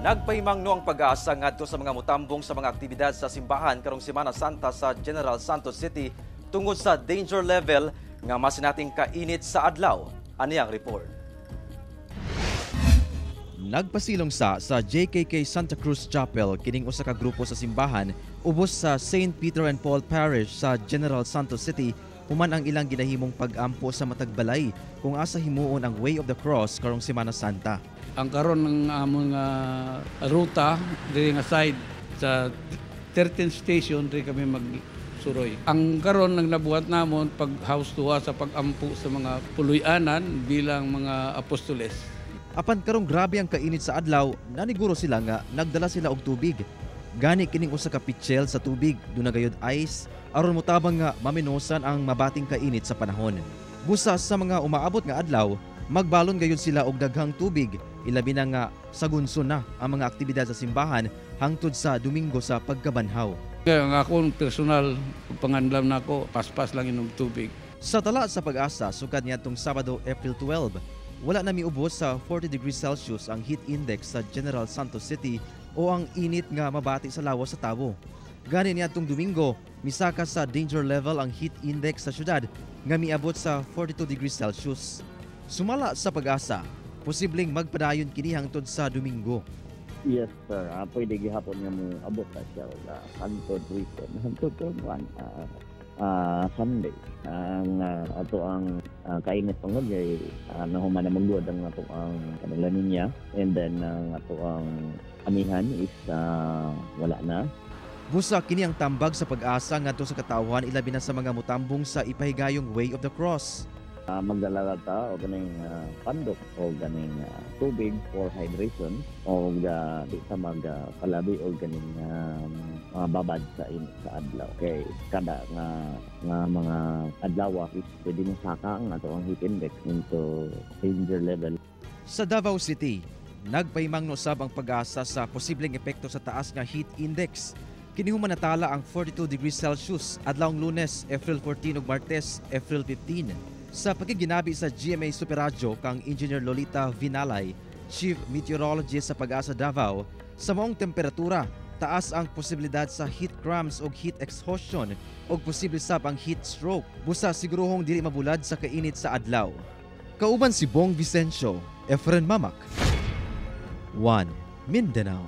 Nagpaimang no ang pag-asa ngadto sa mga mutambong sa mga aktibidad sa simbahan karong Semana Santa sa General Santos City tungod sa danger level nga mas nating kainit sa adlaw. Ani ang report. Nagpasilong sa JKK Santa Cruz Chapel kining usa ka grupo sa simbahan ubos sa St. Peter and Paul Parish sa General Santos City human ang ilang ginahimong pag-ampo sa matagbalay kung asa himuon ang Way of the Cross karong Semana Santa. Ang karon ng among ruta diri nga side sa 13th station diri kami magsuroy. Ang karon nang nabuhat namon pag house to house sa pag-ampo sa mga puloy-anan bilang mga apostoles. Apan karong grabe ang kainit sa adlaw, naniguro sila nga nagdala sila og tubig. Gani kining usa ka pitchel sa tubig duna gayud ice aron motabang nga maminosan ang mabating kainit sa panahon. Busa sa mga umaabot nga adlaw, magbalon gayud sila og daghang tubig, ilabi na nga sagunson na ang mga aktibidad sa simbahan hangtod sa Domingo sa pagkabanhaw. Kaya ang akong personal panganlam nako paspas lang inom tubig. Sa tala sa pag-asa sukad niadtong Sabado, April 12, wala na miubos sa 40 degrees Celsius ang heat index sa General Santos City o ang init nga mabati sa lawas sa Tabo. Gani niadtong Domingo, misaka sa danger level ang heat index sa syudad nga miabot sa 42 degrees Celsius. Sumala sa pag-asa, posibleng magpadayon kini hangtod sa Domingo. Yes sir, pwede gihapon nga mo abot na siya hangtod weekend, hangtod Sunday. Ang ato ang kainit pangod ay nahuman na magduad ang ato ang La Nina, and then ang ato ang amihan is wala na. Busa kini ang tambag sa pag-asa ngadto sa katawhan ilabi na sa mga mutambong sa ipahigayong Way of the Cross. Magdala ta o ganing pandok o ganing tubig for hydration o di sa magpalabi o ganing babad sa adlaw. Okay, kada nga mga adlaw is pwede mo saka ang ato ang heat index into danger level. Sa Davao City, nagpaimangno sab ang pag-asa sa posibleng epekto sa taas nga heat index. Kini human natala ang 42 degrees Celsius adlawng Lunes, April 14 ug Martes, April 15. Sa pagiginabi sa GMA Superradyo kang Engineer Lolita Vinalay, Chief Meteorologist sa Pag-asa Davao, sa maong temperatura, taas ang posibilidad sa heat cramps o heat exhaustion o posible sab ang heat stroke. Busa siguruhong dili mabulad sa kainit sa adlaw. Kauban si Bong Vicencio, Efren Mamak, 1 Mindanao.